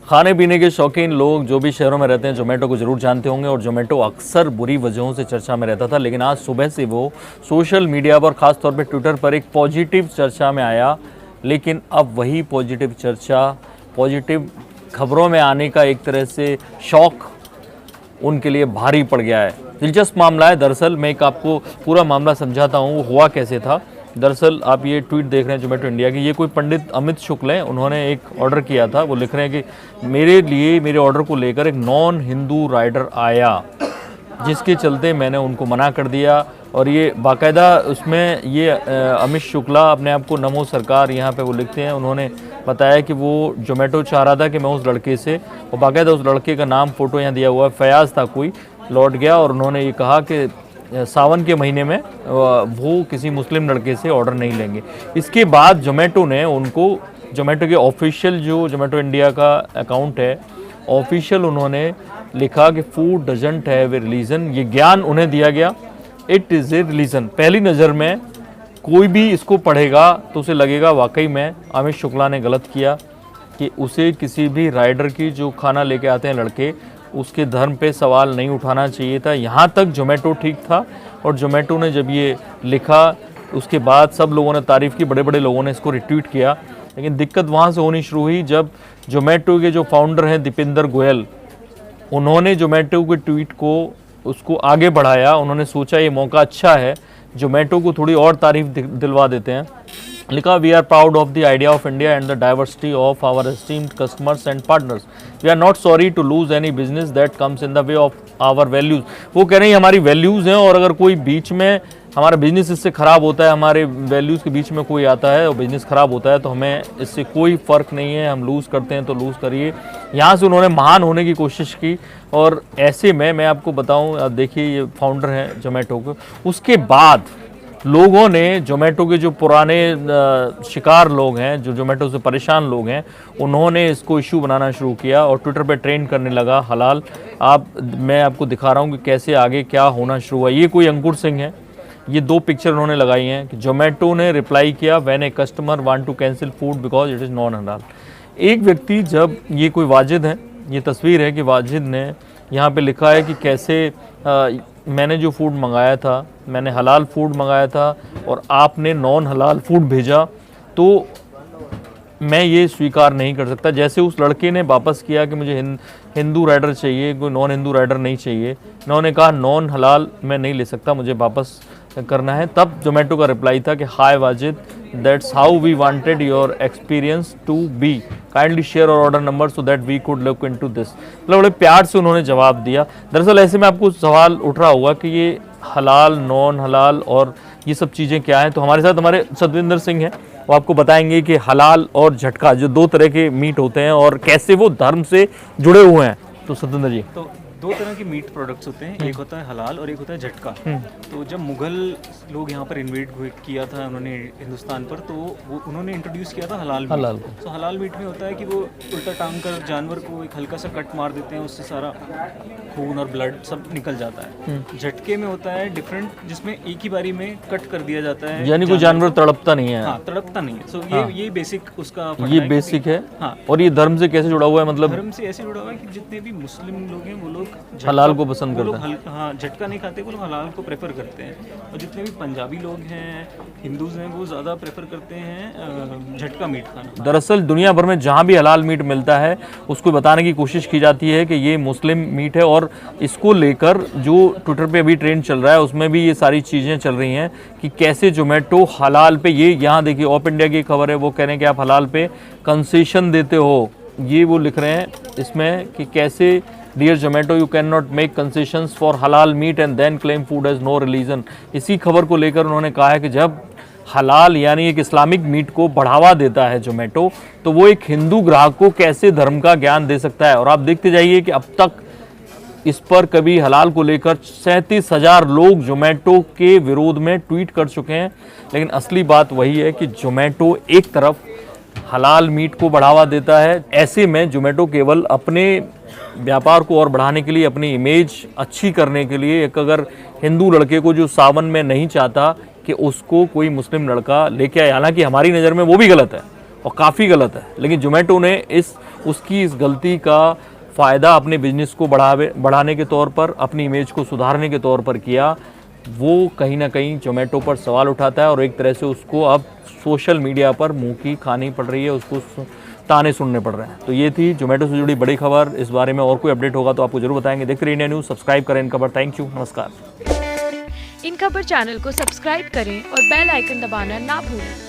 खाने पीने के शौकीन लोग जो भी शहरों में रहते हैं जोमेटो को ज़रूर जानते होंगे और जोमेटो अक्सर बुरी वजहों से चर्चा में रहता था, लेकिन आज सुबह से वो सोशल मीडिया पर, ख़ास तौर पे ट्विटर पर एक पॉजिटिव चर्चा में आया। लेकिन अब वही पॉजिटिव चर्चा, पॉजिटिव खबरों में आने का एक तरह से शौक उनके लिए भारी पड़ गया है। दिलचस्प मामला है। दरअसल मैं एक आपको पूरा मामला समझाता हूँ वो हुआ कैसे था। दरअसल आप ये ट्वीट देख रहे हैं जोमेटो इंडिया की, ये कोई पंडित अमित शुक्ल हैं, उन्होंने एक ऑर्डर किया था। वो लिख रहे हैं कि मेरे लिए, मेरे ऑर्डर को लेकर एक नॉन हिंदू राइडर आया, जिसके चलते मैंने उनको मना कर दिया। और ये बाकायदा उसमें ये अमित शुक्ला अपने आप को नमो सरकार यहाँ पे वो लिखते हैं। उन्होंने बताया कि वो जोमेटो चाह रहा था कि मैं उस लड़के से, और बाकायदा उस लड़के का नाम फ़ोटो यहाँ दिया हुआ है, फयाज़ था कोई, लौट गया और उन्होंने ये कहा कि सावन के महीने में वो किसी मुस्लिम लड़के से ऑर्डर नहीं लेंगे। इसके बाद जोमेटो ने उनको, जोमेटो के ऑफिशियल जो जोमेटो इंडिया का अकाउंट है, ऑफिशियल उन्होंने लिखा कि food doesn't have a religion. ये ज्ञान उन्हें दिया गया, इट इज़ ए रिलीजन। पहली नज़र में कोई भी इसको पढ़ेगा तो उसे लगेगा वाकई में अमित शुक्ला ने गलत किया कि उसे किसी भी राइडर की, जो खाना लेके आते हैं लड़के, उसके धर्म पे सवाल नहीं उठाना चाहिए था। यहाँ तक जोमेटो ठीक था, और जोमेटो ने जब ये लिखा उसके बाद सब लोगों ने तारीफ़ की, बड़े बड़े लोगों ने इसको रिट्वीट किया। लेकिन दिक्कत वहाँ से होनी शुरू हुई जब जोमेटो के जो फाउंडर हैं दीपेंद्र गोयल, उन्होंने जोमेटो के ट्वीट को, उसको आगे बढ़ाया। उन्होंने सोचा ये मौका अच्छा है, जोमेटो को थोड़ी और तारीफ दिलवा देते हैं। लिखा, we are proud of the idea of India and the diversity of our esteemed customers and partners. We are not sorry to lose any business that comes in the way of our values. वो कह रहे हैं हमारी values हैं, और अगर कोई बीच में हमारा बिजनेस इससे ख़राब होता है, हमारे वैल्यूज़ के बीच में कोई आता है और बिजनेस ख़राब होता है, तो हमें इससे कोई फ़र्क नहीं है, हम लूज़ करते हैं तो लूज़ करिए। यहाँ से उन्होंने महान होने की कोशिश की। और ऐसे में मैं आपको बताऊँ, आप देखिए ये फाउंडर हैं जोमेटो के, उसके बाद लोगों ने, जोमेटो के जो पुराने शिकार लोग हैं, जो जोमेटो से परेशान लोग हैं, उन्होंने इसको इशू बनाना शुरू किया और ट्विटर पे ट्रेंड करने लगा हलाल। मैं आपको दिखा रहा हूँ कि कैसे आगे क्या होना शुरू हुआ। ये कोई अंकुर सिंह है, ये दो पिक्चर उन्होंने लगाई हैं कि जोमेटो ने रिप्लाई किया, when a customer want to cancel food because it is non हलाल। एक व्यक्ति, जब ये कोई वाजिद है, ये तस्वीर है कि वाजिद ने यहाँ पे लिखा है कि कैसे मैंने जो फूड मंगाया था, मैंने हलाल फूड मंगाया था और आपने नॉन हलाल फूड भेजा, तो मैं ये स्वीकार नहीं कर सकता। जैसे उस लड़के ने वापस किया कि मुझे हिंदू राइडर चाहिए, कोई नॉन हिंदू राइडर नहीं चाहिए, उन्होंने कहा नॉन हलाल मैं नहीं ले सकता, मुझे वापस करना है। तब जोमेटो का रिप्लाई था कि hi Wajid, that's how we wanted your experience to be, kindly share your order number so that we could look into this. मतलब बड़े प्यार से उन्होंने जवाब दिया। दरअसल ऐसे में आपको सवाल उठ रहा होगा कि ये हलाल, नॉन हलाल और ये सब चीज़ें क्या हैं। तो हमारे साथ हमारे सतविंदर सिंह हैं, वो आपको बताएंगे कि हलाल और झटका, जो दो तरह के मीट होते हैं और कैसे वो धर्म से जुड़े हुए हैं। तो सतविंदर जी, तो दो तरह के मीट प्रोडक्ट्स होते हैं, एक होता है हलाल और एक होता है झटका। तो जब मुगल लोग यहाँ पर इन्वेट किया था उन्होंने हिंदुस्तान पर, तो वो उन्होंने इंट्रोड्यूस किया था हलाल मीट। तो हलाल मीट में होता है कि वो उल्टा टांग कर जानवर को एक हल्का सा कट मार देते हैं, उससे सारा खून और ब्लड सब निकल जाता है। झटके में होता है डिफरेंट, जिसमें एक ही बारी में कट कर दिया जाता है, यानी कोई जानवर तड़पता नहीं है। हाँ, तड़पता नहीं है। सो ये बेसिक उसका, ये बेसिक है। हाँ। और ये धर्म से कैसे जुड़ा हुआ है? मतलब धर्म से ऐसे जुड़ा हुआ है कि जितने भी मुस्लिम लोग हैं वो लोग हलाल को पसंद करते हैं। हाँ, झटका नहीं खाते, वो लोग हलाल को प्रेफर करते हैं। और जितने भी पंजाबी लोग हैं, हिंदूज हैं, वो ज़्यादा प्रेफर करते हैं झटका मीट खाना। दरअसल दुनिया भर में जहाँ भी हलाल मीट मिलता है उसको बताने की कोशिश की जाती है कि ये मुस्लिम मीट है, और इसको लेकर जो ट्विटर पे अभी ट्रेंड चल रहा है उसमें भी ये सारी चीज़ें चल रही हैं कि कैसे जोमेटो हलाल पे, ये यहाँ देखिए ऑप इंडिया की खबर है, वो कह रहे हैं कि आप हलाल पे कंसेशन देते हो। ये वो लिख रहे हैं इसमें कि कैसे, dear Zomato you can not make concessions for halal meat and then claim food as no religion. इसी खबर को लेकर उन्होंने कहा है कि जब हलाल यानी एक इस्लामिक मीट को बढ़ावा देता है जोमेटो, तो वो एक हिंदू ग्राहक को कैसे धर्म का ज्ञान दे सकता है। और आप देखते जाइए कि अब तक इस पर कभी हलाल को लेकर 37,000 लोग जोमेटो के विरोध में ट्वीट कर चुके हैं। लेकिन असली बात वही है कि जोमेटो एक तरफ हलाल मीट को बढ़ावा देता है, ऐसे में जोमेटो केवल अपने व्यापार को और बढ़ाने के लिए, अपनी इमेज अच्छी करने के लिए, एक अगर हिंदू लड़के को जो सावन में नहीं चाहता कि उसको कोई मुस्लिम लड़का लेके आए, हालांकि हमारी नज़र में वो भी गलत है, और काफ़ी गलत है। लेकिन जोमेटो ने उसकी इस गलती का फ़ायदा अपने बिजनेस को बढ़ाने के तौर पर, अपनी इमेज को सुधारने के तौर पर किया। वो कहीं ना कहीं जोमेटो पर सवाल उठाता है और एक तरह से उसको अब सोशल मीडिया पर मुंह की खानी पड़ रही है, उसको ताने सुनने पड़ रहे हैं। तो ये थी जोमेटो से जुड़ी बड़ी खबर। इस बारे में और कोई अपडेट होगा तो आपको जरूर बताएंगे। देखते रहिए इंडिया न्यूज़, सब्सक्राइब करें इन खबर। थैंक यू, नमस्कार। इन खबर चैनल को सब्सक्राइब करें और बेल आइकन दबाना ना भूलें।